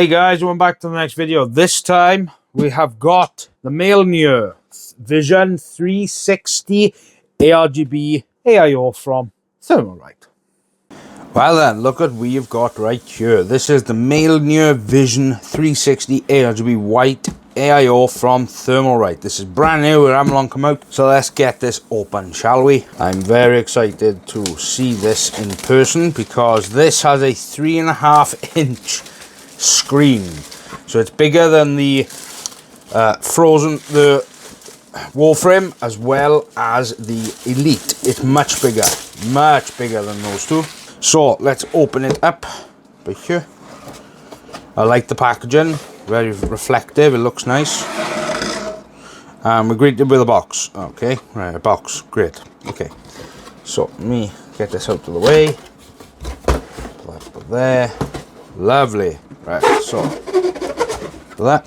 Hey guys, welcome back to the next video. This time we have got the Mjolnir Vision 360 ARGB Aio from Thermalright. Well then, look at what we've got right here. This is the Mjolnir Vision 360 ARGB white Aio from Thermalright. This is brand new, it hasn't long come out, so let's get this open, shall we? I'm very excited to see this in person because this has a 3.5 inch screen, so it's bigger than the Warframe as well as the Elite. It's much bigger than those two. So let's open it up by here. I like the packaging, very reflective, it looks nice. We're greeted with a box. Okay, right, a box, great. Okay, so let me get this out of the way. Put that there, lovely. Right, so that.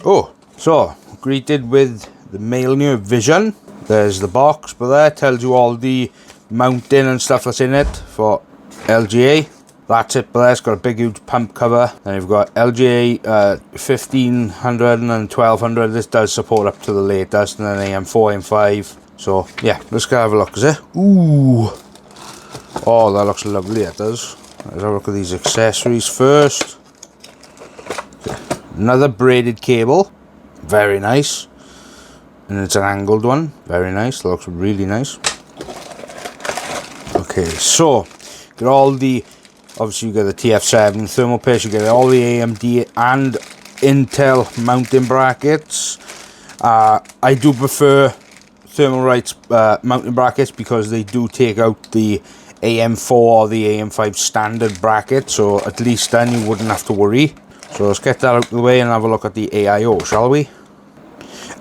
Oh, so greeted with the Mjolnir Vision. There's the box, but there tells you all the mounting and stuff that's in it for LGA. That's it, but there it's got a big huge pump cover. Then you've got LGA 1500 and 1200. This does support up to the latest, and then AM4, AM5. So yeah, let's go have a look. Is it? Ooh, oh, that looks lovely. It does. Let's have a look at these accessories first. Okay. Another braided cable, very nice, and it's an angled one, very nice. It looks really nice. Okay, so get all the, obviously you get the TF7 thermal paste, you get all the AMD and Intel mounting brackets. I do prefer Thermalright's mounting brackets because they do take out the AM4 or the AM5 standard bracket, so at least then you wouldn't have to worry. So let's get that out of the way and have a look at the AIO, shall we?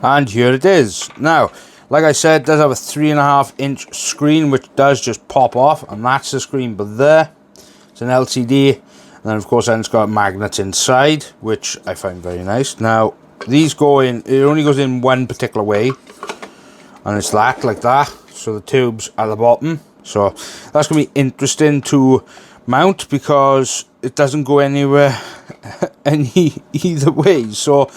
And here it is. Now, like I said, it does have a 3.5 inch screen which does just pop off, and that's the screen, but there it's an LCD, and then of course then it's got magnets inside, which I find very nice. Now these go in, it only goes in one particular way, and it's that, like that, so the tubes at the bottom. So that's going to be interesting to mount because it doesn't go anywhere either way. So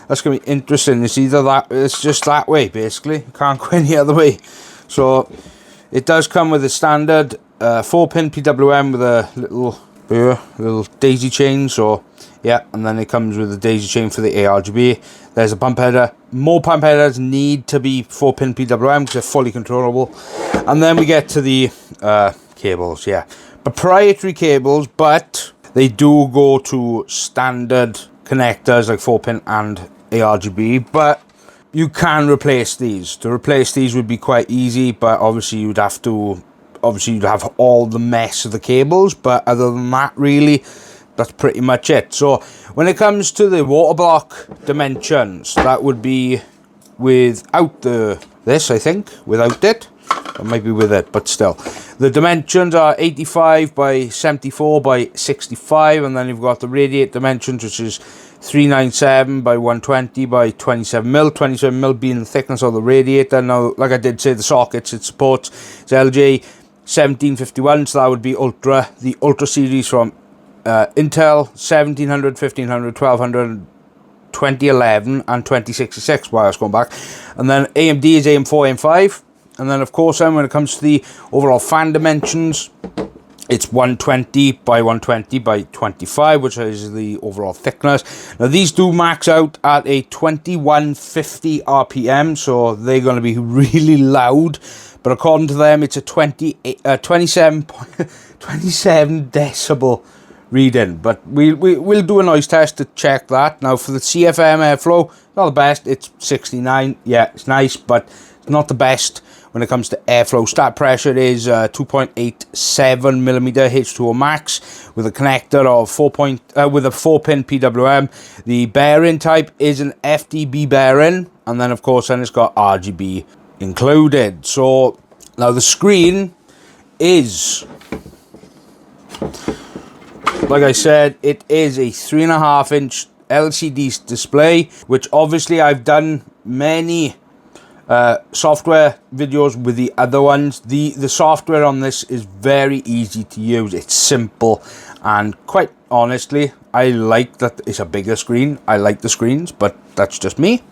that's going to be interesting. It's either that, it's just that way basically. You can't go any other way. So it does come with a standard 4-pin PWM with a little daisy chain. So yeah, and then it comes with a daisy chain for the ARGB. There's a pump header. More pump headers need to be 4-pin PWM because they're fully controllable. And then we get to the cables, yeah. Proprietary cables, but they do go to standard connectors like 4-pin and ARGB, but you can replace these. To replace these would be quite easy, but obviously you'd have all the mess of the cables, but other than that, really, that's pretty much it. So when it comes to the water block dimensions, that would be without this, I think, without it. Or maybe with it, but still. The dimensions are 85 by 74 by 65, and then you've got the radiate dimensions, which is 397 by 120 by 27mm. 27mm being the thickness of the radiator. Now, like I did say, the sockets it supports is LJ 1751, so that would be Ultra. The Ultra series from Intel 1700, 1500, 1200, 2011 and 2066 while I was going back. And then AMD is AM4, AM5. And then of course then when it comes to the overall fan dimensions, it's 120 by 120 by 25, which is the overall thickness. Now these do max out at a 2150 RPM, so they're going to be really loud. But according to them, it's a 27 decibel reading. But we'll do a noise test to check that. Now for the CFM airflow, not the best. It's 69. Yeah, it's nice, but it's not the best. When it comes to airflow, start pressure is 2.87mm H2O max with a connector of with a 4-pin PWM. The bearing type is an FDB bearing, and then of course then it's got RGB included. So now the screen is, like I said, it is a 3.5 inch LCD display, which obviously I've done many software videos with the other ones. The software on this is very easy to use. It's simple and quite honestly, I like that it's a bigger screen. I like the screens, but that's just me.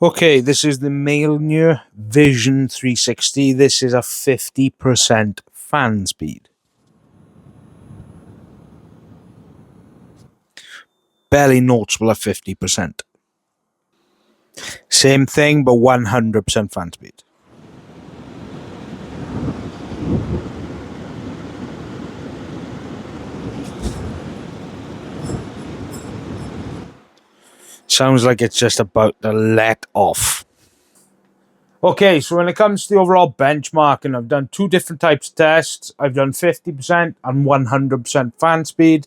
Okay, this is the Mjolnir Vision 360. This is a 50% fan speed. Barely noticeable at 50%. Same thing, but 100% fan speed. Sounds like it's just about to let off. Okay, so when it comes to the overall benchmarking, I've done two different types of tests. I've done 50% and 100% fan speed.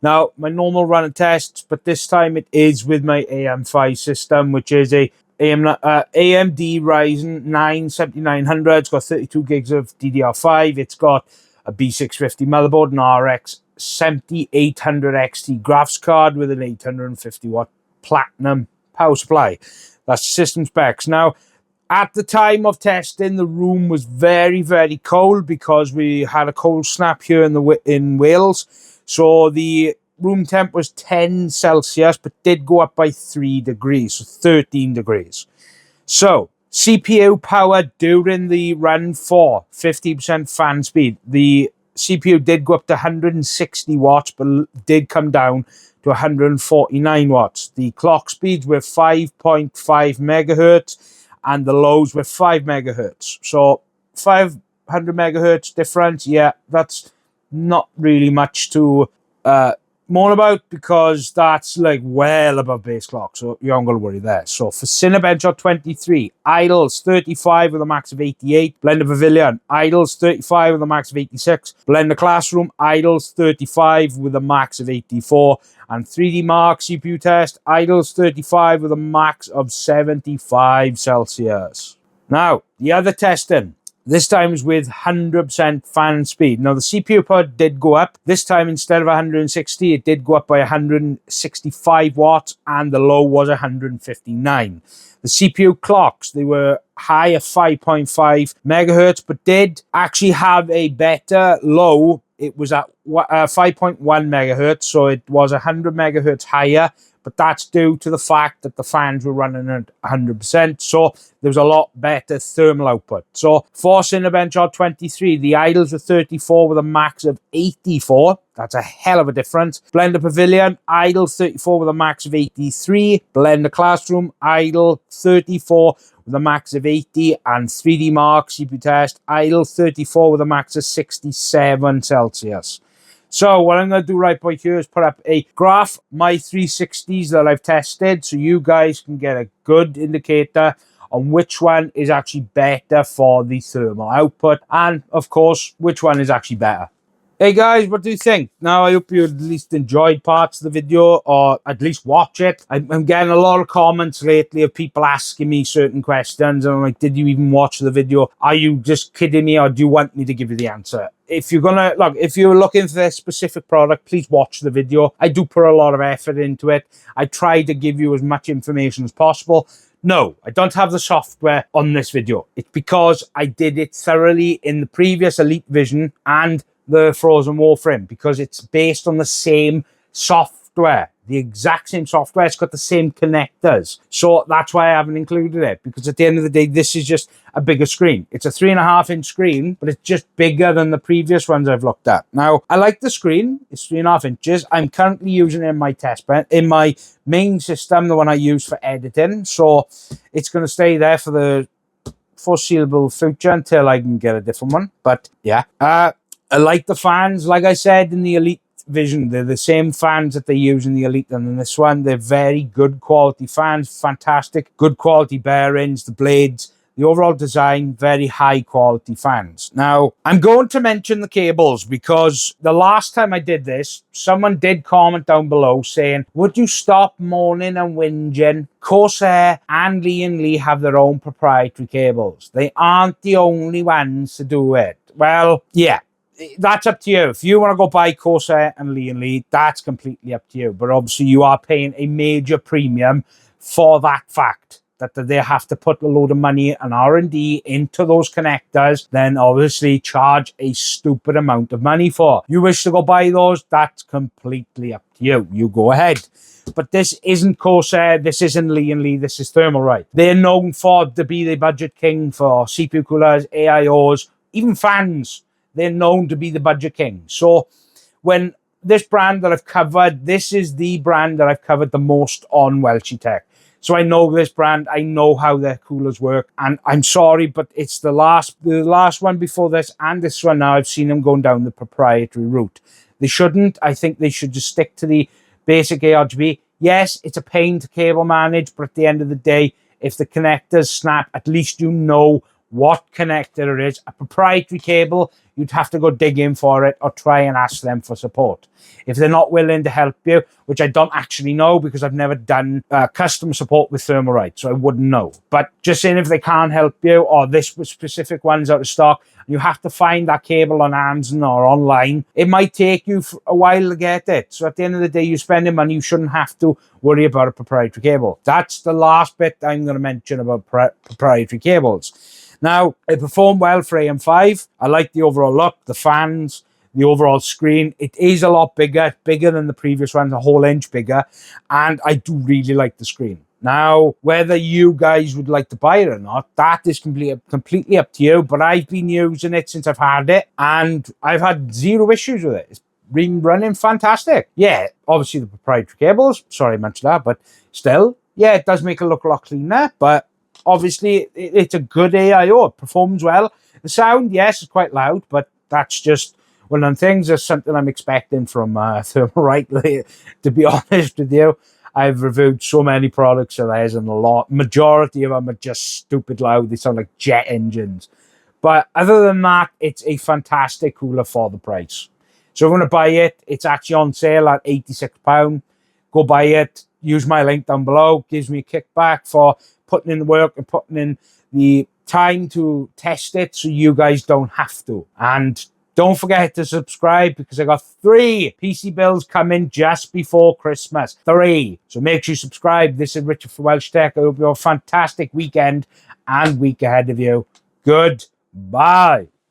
Now, my normal run of tests, but this time it is with my AM5 system, which is a AMD Ryzen 9 7900. It's got 32 gigs of DDR5. It's got a B650 motherboard, an RX 7800 XT graphics card with an 850 watt platinum power supply. That's the system specs. Now, at the time of testing, the room was very, very cold because we had a cold snap here in Wales. So the room temp was 10 Celsius, but did go up by 3 degrees, so 13 degrees. So CPU power during the run for 50% fan speed. The CPU did go up to 160 watts, but did come down to 149 watts. The clock speeds were 5.5 megahertz. And the lows were 5 megahertz. So 500 megahertz difference, yeah, that's not really much to moan about because that's like well above base clock. So you aren't going to worry there. So for Cinebench 23, idles 35 with a max of 88. Blender Pavilion, idles 35 with a max of 86. Blender Classroom, idles 35 with a max of 84. And 3D Mark CPU test, idles 35 with a max of 75 Celsius. Now, the other testing. This time is with 100% fan speed. Now, the CPU power did go up. This time, instead of 160, it did go up by 165 watts, and the low was 159. The CPU clocks, they were high at 5.5 megahertz, but did actually have a better low. It was at 5.1 megahertz, so it was 100 megahertz higher, but that's due to the fact that the fans were running at 100%, so there was a lot better thermal output. So for Cinebench 23, the idles were 34 with a max of 84. That's a hell of a difference. Blender Pavilion, idle 34 with a max of 83. Blender Classroom, idle 34 with a max of 80. And 3D Mark CPU test, idle 34 with a max of 67 Celsius. So what I'm going to do right by here is put up a graph, my 360s that I've tested, so you guys can get a good indicator on which one is actually better for the thermal output, and of course, which one is actually better. Hey guys, what do you think? Now, I hope you at least enjoyed parts of the video, or at least watch it. I'm getting a lot of comments lately of people asking me certain questions, and I'm like, did you even watch the video? Are you just kidding me, or do you want me to give you the answer? If you're gonna, look, if you're looking for this specific product, please watch the video. I do put a lot of effort into it. I try to give you as much information as possible. No, I don't have the software on this video. It's because I did it thoroughly in the previous Elite Vision and the Frozen Warframe, because it's based on the same software, the exact same software. It's got the same connectors. So that's why I haven't included it, because at the end of the day, this is just a bigger screen. It's a 3.5-inch screen, but it's just bigger than the previous ones I've looked at. Now, I like the screen. It's 3.5 inches. I'm currently using it in my test bed, in my main system, the one I use for editing. So it's going to stay there for the foreseeable future until I can get a different one. But yeah, I like the fans. Like I said in the Elite Vision. They're the same fans that they use in the Elite and in this one. They're very good quality fans, fantastic, good quality bearings, the blades, the overall design, very high quality fans. Now, I'm going to mention the cables because the last time I did this, someone did comment down below saying, would you stop moaning and whinging? Corsair and Lee have their own proprietary cables. They aren't the only ones to do it. Well, yeah. That's up to you. If you want to go buy Corsair and Lee, that's completely up to you. But obviously you are paying a major premium for that fact that they have to put a load of money and R&D into those connectors, then obviously charge a stupid amount of money for. You wish to go buy those, that's completely up to you. You go ahead. But this isn't Corsair, this isn't Lee, this is Thermalright. They're known to be the budget king for CPU coolers, AIOs, even fans. They're known to be the budget king. So when this brand that I've covered, this is the brand that I've covered the most on WELSHYTECH. So I know this brand, I know how their coolers work, and I'm sorry, but it's the last one before this and this one now, I've seen them going down the proprietary route. They shouldn't. I think they should just stick to the basic ARGB. Yes, it's a pain to cable manage, but at the end of the day, if the connectors snap, at least you know what connector it is. A proprietary cable, you'd have to go dig in for it or try and ask them for support. If they're not willing to help you, which I don't actually know because I've never done customer support with Thermalright, so I wouldn't know. But just saying, if they can't help you or this specific one's out of stock, you have to find that cable on Amazon or online, it might take you a while to get it. So at the end of the day, you're spending money, you shouldn't have to worry about a proprietary cable. That's the last bit I'm going to mention about proprietary cables. Now, it performed well for AM5. I like the overall look, the fans, the overall screen. It is a lot bigger than the previous ones, a whole inch bigger. And I do really like the screen. Now, whether you guys would like to buy it or not, that is completely up to you. But I've been using it since I've had it, and I've had zero issues with it. It's been running fantastic. Yeah, obviously the proprietary cables, sorry I mentioned that, but still, yeah, it does make it look a lot cleaner, but obviously, it's a good AIO. It performs well. The sound, yes, is quite loud, but that's just one of the things. That's something I'm expecting from Thermalright. To be honest with you, I've reviewed so many products of theirs, and majority of them are just stupid loud. They sound like jet engines. But other than that, it's a fantastic cooler for the price. So if you want to buy it, it's actually on sale at £86. Go buy it. Use my link down below. Gives me a kickback for putting in the work and putting in the time to test it, so you guys don't have to. And don't forget to subscribe, because I got 3 PC builds coming just before Christmas. 3. So make sure you subscribe. This is Richard for WELSHYTECH. I hope you have a fantastic weekend and week ahead of you. Goodbye.